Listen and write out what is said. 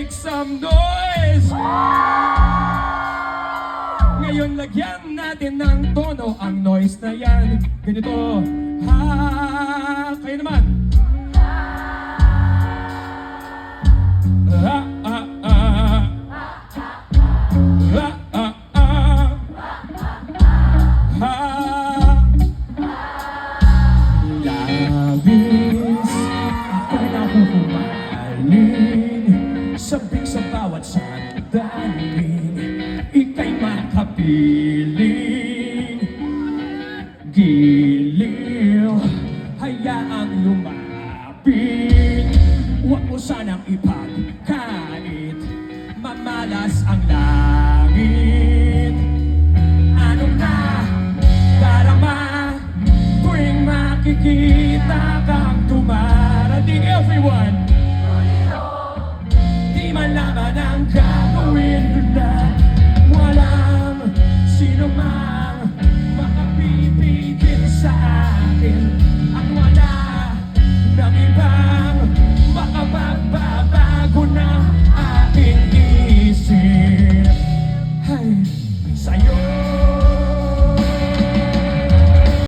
make some noise! Ngayon lagyan natin ng tono ang noise na yan. Ganito, ha, kayo naman. Ha, ha, ha. Ha, ha, ha. Ha. Labis ako'y nahuhumaling, sabing sa bawat sandaling, ika'y makapiling. Giliw, hayaang lumapit, huwag mo sanang ipagkait, mamalas ang langit. Ano na darama tuwing makikita kang dumarating? Everyone, di man laman ang gagawin na.